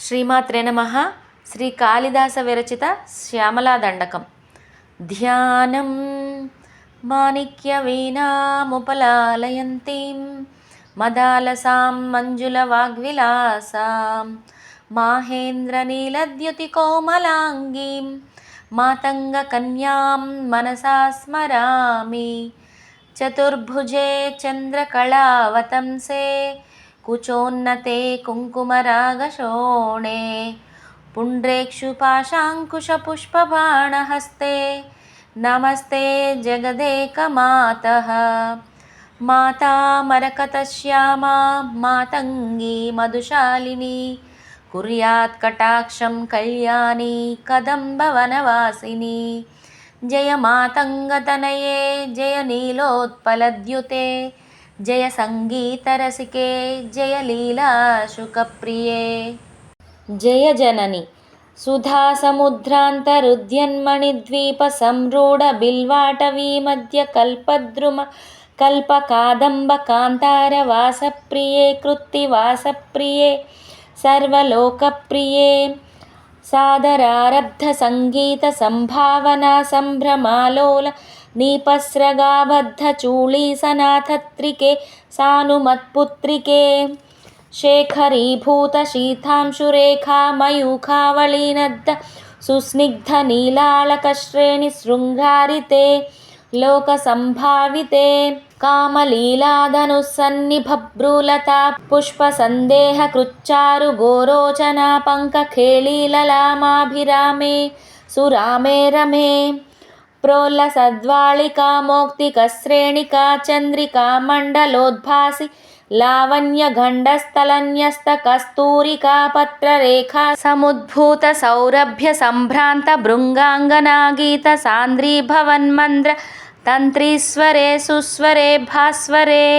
శ్రీమాత్రే నమః. శ్రీ కాళిదాస విరచిత శ్యామలా దండకం. ధ్యానం మాణిక్యవీణాముపలాలయంతీం మదాలసాం మంజులవాగ్విలాసాం మాహేంద్రనీలద్యుతికోమలాంగీం మాతంగకన్యాం మనసా స్మరామి. చతుర్భుజే చంద్రకళావతంసే కుచోన్నతే కుంకుమరాగశోణే పుండ్రేక్షుపాశాంకుశపుష్పబాణహస్తే నమస్తే జగదేకమాతః. మాతా మరకతశ్యామా మాతంగీ మధుశాలిని కుర్యాత్ కటాక్షం కళ్యాణి కదంబవనవాసిని. జయ మాతంగతనయే జయ నీలోత్పలద్యుతే జయ సంగీతరసికే జయ లీలాశుకప్రియే. జయ జనని సుధాసముద్రాంతరుద్యన్మణిద్వీప సంరూఢ బిల్వాటవీ మధ్య కల్పద్రుమ కల్పకాదంబ కాంతార వాసప్రియే కృత్తివాసప్రియే సర్వలోకప్రియే. సాదరారబ్ధ సంగీత సంభావనా సంభ్రమాలోల నీపస్రగాబద్ధ చూళీసనాథత్రికే సానుమత్పుత్రికే. శేఖరీభూత శీతాంశురేఖా మయూఖావళీనద్ద సుస్నిగ్ధ నీలాళకశ్రేణి శృంగారితే లోక సంభావితే. కామలీలాధనుస్సన్నిభభ్రూలతా పుష్ప సందేహ కృచ్చారు గోరోచనా పంకఖేళీలలామాభిరామే సురామే రమే. ప్రోల్లసద్వాళికా మౌక్తికశ్రేణికా చంద్రికా మండలోద్భాసి లావణ్య గండస్థలన్యస్త కస్తూరికా పత్రరేఖా సముద్భూత సౌరభ్య సంభ్రాంత భృంగాంగనాగీత సాంద్రీభవన్మంద్ర తంత్రీస్వరే సుస్వరే భాస్వరే.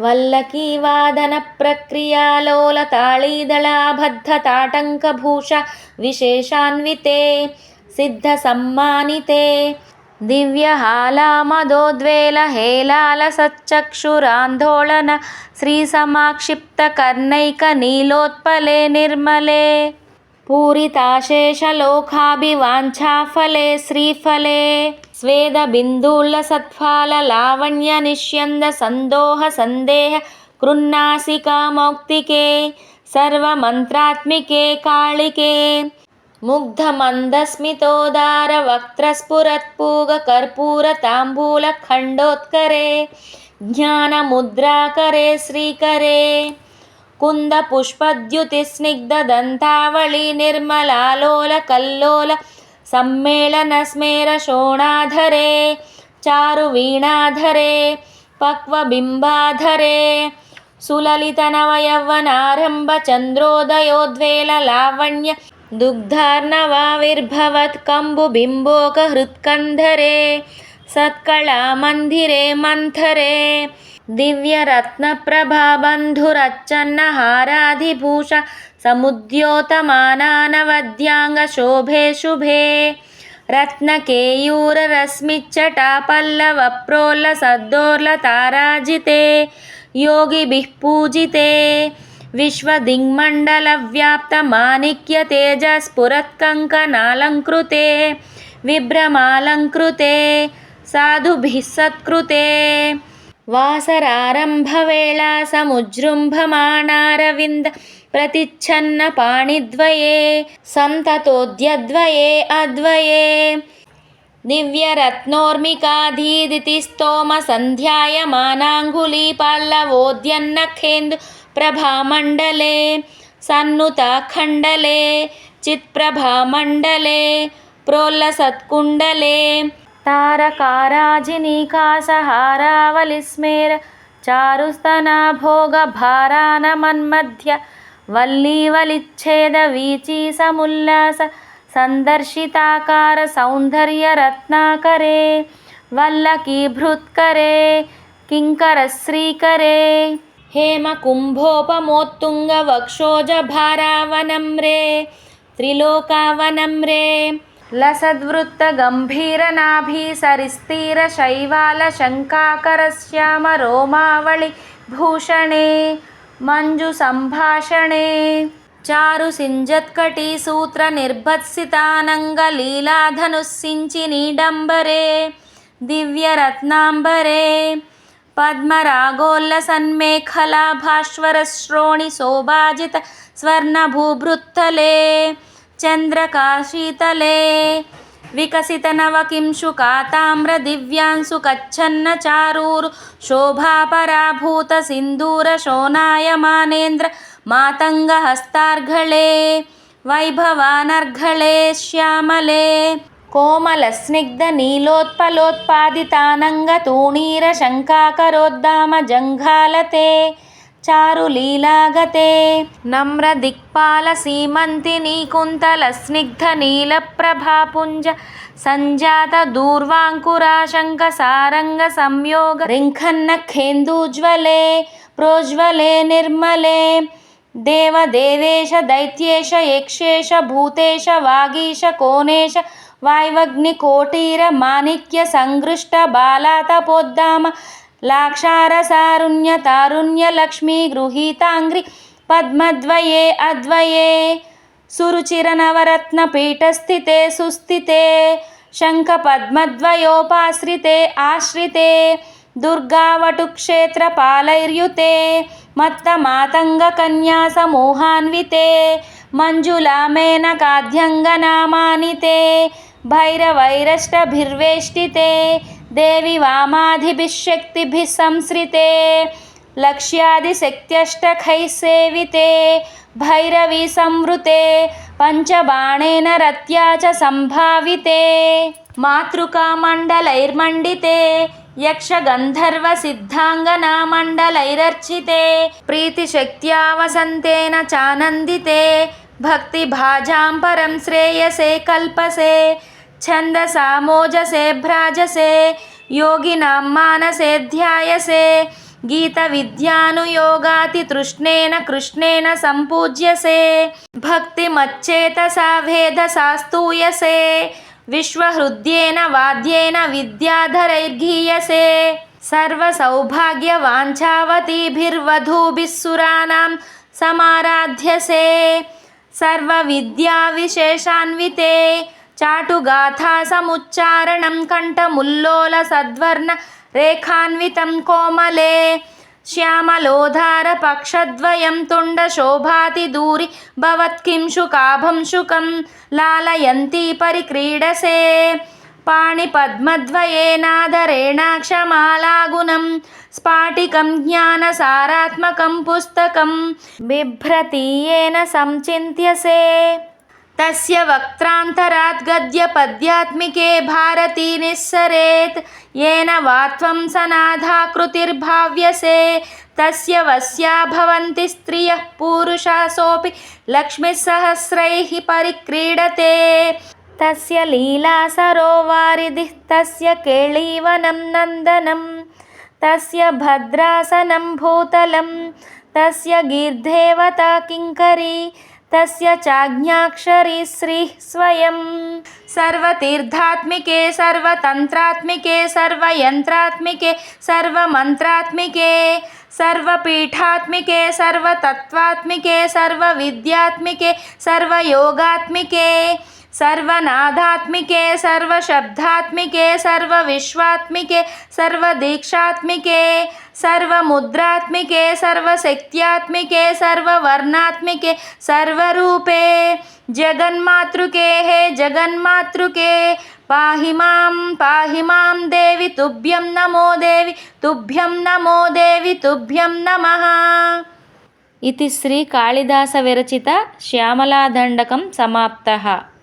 వల్లకీ వాదన ప్రక్రియాలోల తాళీదళాబద్ధ తాటంకభూష విశేషాన్వితే సిద్ధ సమ్మానితే. దివ్యహాలామదోద్వేల హేలాల సచ్చక్షురాందోళన శ్రీసమాక్షిప్త కర్ణైక నీలోత్పలే నిర్మలే. పూరితాశేషలోకాభివాంఛాఫలే శ్రీఫలే స్వేద బిందూల సత్ఫాల లావణ్య నిష్యంద సందోహ సందేహ కృన్నాసికా మౌక్తికే సర్వమంత్రాత్మికే కాళికే. ముగ్ధమందస్మితోదార వక్త్రస్ఫురత్పూగ కర్పూర తాంబూల ఖండోత్కరే జ్ఞానముద్రాకరే శ్రీకరే. కుంద పుష్పద్యుతి స్నిగ్ధ దంతావళి నిర్మలాలోల కల్లోల సమ్మేళన స్మేర శోణాధరే చారు వీణాధరే పక్వబింబాధరే. సులలిత నవయవ్వనారంభ చంద్రోదయోద్వేల లావణ్య దుగ్ధార్ణవావిర్భవత్ కంబుబింబోక హృత్కంధరే సత్కళామందిరే మంథరే. దివ్యరత్నప్రభాబంధురచ్చన్నహారాధిభూష సముద్యోతమానానవద్యాంగ శోభే శుభే. రత్నకేయూరరశ్మిచ్చటాపల్లవ ప్రోల్ల సద్దోర్ల తారాజితే యోగిభిః పూజితే. విశ్వదిగ్మండల వ్యాప్త మాణిక్య తేజ స్ఫురత్కంకణాలంకృతే విభ్రమాలంకృతే సాధుభిః సత్కృతే. వాసరారంభవేళా సముజృంభమాణారవింద ప్రతిచ్ఛన్న పాణిద్వయే సంతతోద్యద్వయే అద్వయే. దివ్యరత్నోర్మికాధీదితి స్తోమ సంధ్యాయమానాంగులీ పల్లవోద్యన్నఖేందు ప్రభామండలే సన్నుతాఖండలే చిత్ప్రభామండలే ప్రోల్లసత్కుండలే. తారకారాజినీకాసహారావలిస్మేర చారుస్తనాభోగభారానమన్మధ్య వల్లీవలిచ్ఛేద వీచీ సముల్లాస సందర్శితాకార సౌందర్యరత్నాకరే వల్లకీభృత్కరే కింకరశ్రీకరే. హేమకుంభోపమోత్తుంగ వక్షోజభారావనమ్రే త్రిలోకావనమ్రే. లసద్వృత్త గంభీరనాభి సరిస్థిర శైవాల శంకాకర శ్యామ రోమావళి భూషణే మంజు సంభాషణే. చారు సింజత్కటీ సూత్ర నిర్భత్సితానంగ లీలాధనుస్సించి నీడంబరే దివ్యరత్నాంబరే పద్మరాగోల్లసన్మేఖలాభాశ్వరశ్రోణి శోభాజిత స్వర్ణభూభృత్తలే చంద్రకాశీతలే వికసితనవకింశుకాతామ్ర దివ్యాంశు కచ్చన్న చారూరు శోభాపరాభూత సింధూర శోణాయమానేంద్ర మాతంగ హస్తార్ఘళే వైభవానర్ఘళే శ్యామలే కోమల స్నిగ్ధ నీలోత్పలోత్పాదితానంగ తూణీర శంకాకరోద్దామ జంఘాలతే చారులీలాగతే నమ్ర దిక్పాల సీమంతినీ కుంతల స్నిగ్ధ నీలప్రభాపుంజ సంజాత దూర్వాంకురాశంక సారంగ సంయోగ రింఖన్నఖేందూజ్వలే ప్రోజ్వలే నిర్మలే దేవదేవేశ దైత్యేశ యక్షేశ భూతేశ వాగీశ కోనేశ వాయువగ్నికోటీర మాణిక్య సంగృష్ట బాలాతపోద్దామ లాక్షారసారుణ్య తారుణ్య లక్ష్మీ గృహీతాంగ్రి పద్మద్వయే అద్వయే సురుచిర నవరత్న పీఠస్థితే సుస్థితే శంఖ పద్మద్వయోపాశ్రితే ఆశ్రితే దుర్గావటుక్షేత్ర పాలైర్యుతే మత్త మాతంగ కన్యా సమూహాన్వితే మంజులామేనకాధ్యంగనామానితే భైరవైరష్టభిర్వేష్టితే దేవి వామాధిభిశక్తిభిः సంశ్రితే లక్ష్యాదిశక్త్యష్టకైः సేవితే భైరవీ సంవృతే పంచబాణేన రత్యా చ సంభావితే మాతృకామండలైర్మండితే యక్షగంధర్వ సిద్ధాంగనామండలైరర్చితే ప్రీతిశక్త్యా వసంతేన చానందితే భక్తిభాజాం పరం శ్రేయసే కల్పసే ఛందసా మోజసే భ్రాజసే యోగినాం మానసే ధ్యాయసే గీత విద్యానుయోగాతి తృష్ణేన కృష్ణేన సంపూజ్యసే భక్తిమచ్చేతసా వేదసా స్తూయసే విశ్వహృద్యేన వాద్యేన విద్యాధరైర్గీయసే సర్వసౌభాగ్యవాంఛావతీభిర్వధూభిः సురాణాం సమారాధ్యసే సర్వవిద్యావిశేషాన్వితే చాటుగాథా సముచ్చారణం కంఠముల్లోల సద్వర్ణ రేఖాన్వితం కోమలే శ్యామలోధార పక్షద్వయం తుండ శోభాతి దూరి భవత్కింశుకాభం శుకం లాలయంతి పరిక్రీడసే పాణిపద్మద్వయేనాదరేణాక్షమాలాగుణం స్ఫాటికం జ్ఞానసారాత్మకం పుస్తకం బిభ్రతీయేన సంచింత్యసే తస్య వక్త్రాంతరాత్ గద్యపద్యాత్మికే భారతీ నిస్సరేత్ येन वा त्वं सनाधाकृतिर्भाव्यसे तस्य वस्या भवन्ति स्त्रियः पूरुषासोऽपि लक्ष्मीः सहस्रैः परिक्रीडते तस्य लीलासरो वारिधिः तस्य केळीवनं नन्दनं तस्य भद्रासनं भूतलं तस्य गीर्देवता किङ्करी तस्य चाज्ञाक्षरी श्रीः स्वयं सर्वतीर्थात्मिके सर्वतन्त्रात्मिके सर्वयन्त्रात्मिके सर्वमन्त्रात्मिके सर्वपीठात्मिके सर्वतत्त्वात्मिके सर्वविद्यात्मिके सर्वयोगात्मिके सर्वनादात्मिके सर्वशब्दात्मिके सर्वविश्वात्मिके सर्वदीक्षात्मिके सर्वमुद्रात्मिके सर्वशक्त्यात्मिके सर्ववर्णात्मिके सर्वरूपे जगन्मातृके हे जगन्मातृके पाहि मां देवि तुभ्यं नमो देवि तुभ्यं नमो देवि तुभ्यं नमः। इति श्री कालिदास विरचित श्यामलादण्डकं समाप्तः।